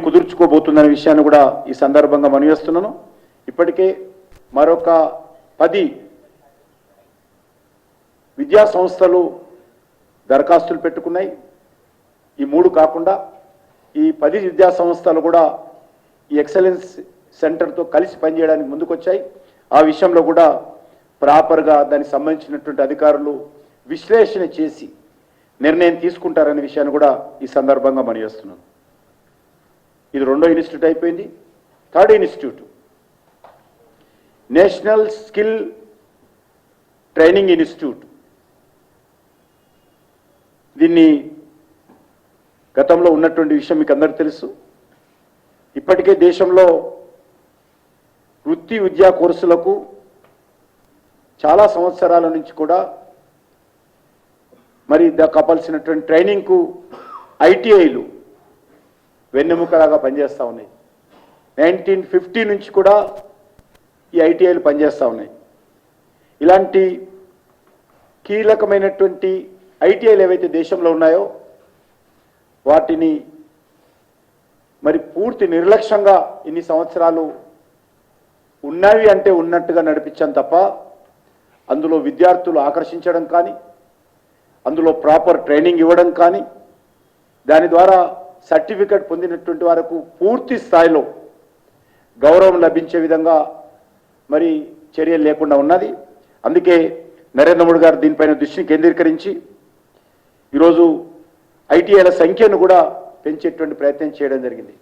కుదుర్చుకోబోతుందనే విషయాన్ని కూడా ఈ సందర్భంగా మనవిస్తున్నాను. ఇప్పటికే మరొక 10 విద్యా సంస్థలు దరఖాస్తులు పెట్టుకున్నాయి. ఈ 3 కాకుండా ఈ 10 విద్యా సంస్థలు కూడా ఈ ఎక్సలెన్స్ సెంటర్తో కలిసి పనిచేయడానికి ముందుకొచ్చాయి. ఆ విషయంలో కూడా ప్రాపర్గా దానికి సంబంధించినటువంటి అధికారులు విశ్లేషణ చేసి నిర్ణయం తీసుకుంటారనే విషయాన్ని కూడా ఈ సందర్భంగా మనవిస్తున్నాను. ఇది 2వ ఇన్స్టిట్యూట్ అయిపోయింది. 3rd institute national skill training institute. దీన్ని గతంలో ఉన్నటువంటి విషయం మీకు అందరికీ తెలుసు. ఇప్పటికే దేశంలో వృత్తి విద్యా కోర్సులకు చాలా సంవత్సరాల నుంచి కూడా మరి కావాల్సినటువంటి ట్రైనింగ్కు ఐటీఐలు వెన్నెముకలాగా పనిచేస్తూ ఉన్నాయి. 1950 నుంచి కూడా ఈ ఐటీఐలు పనిచేస్తూ ఉన్నాయి. ఇలాంటి కీలకమైనటువంటి ఐటీఐలు ఏవైతే దేశంలో ఉన్నాయో వాటిని మరి పూర్తి నిర్లక్ష్యంగా ఇన్ని సంవత్సరాలు ఉన్నవి అంటే ఉన్నట్టుగా నడిపించాం తప్ప అందులో విద్యార్థులు ఆకర్షించడం కానీ, అందులో ప్రాపర్ ట్రైనింగ్ ఇవ్వడం కానీ, దాని ద్వారా సర్టిఫికెట్ పొందినటువంటి వారికి పూర్తి స్థాయిలో గౌరవం లభించే విధంగా మరి చర్యలు లేకుండా ఉన్నది. అందుకే నరేంద్ర మోడీ గారు దీనిపైన దృష్టిని కేంద్రీకరించి ఈరోజు ఐటీఐల సంఖ్యను కూడా పెంచేటువంటి ప్రయత్నం చేయడం జరిగింది.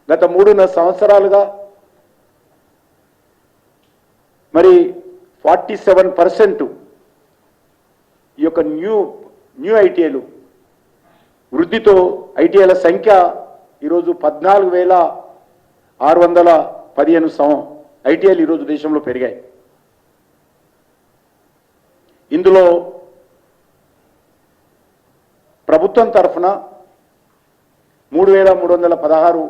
గత 3.5 సంవత్సరాలుగా మరి 47% ఈ యొక్క న్యూ ఐటీఐలు వృద్ధితో ఐటీఐల సంఖ్య ఈరోజు 14,615 ఐటీఐలు ఈరోజు దేశంలో పెరిగాయి. ఇందులో ప్రభుత్వం తరఫున 3,316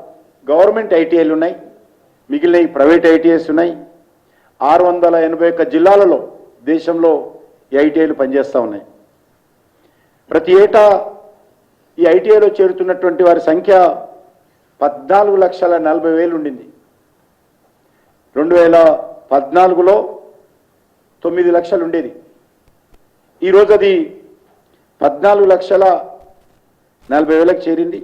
గవర్నమెంట్ ఐటీఐలు ఉన్నాయి. మిగిలిన ప్రైవేట్ ఐటీఐస్ ఉన్నాయి. 681 జిల్లాలలో దేశంలో ఈ ఐటీఐలు పనిచేస్తూ ఉన్నాయి. ప్రతి ఏటా ఈ ఐటీఐలో చేరుతున్నటువంటి వారి సంఖ్య 14,40,000 ఉండింది. 2014లో 9 లక్షలు ఉండేది. ఈరోజు అది 14,40,000కు చేరింది.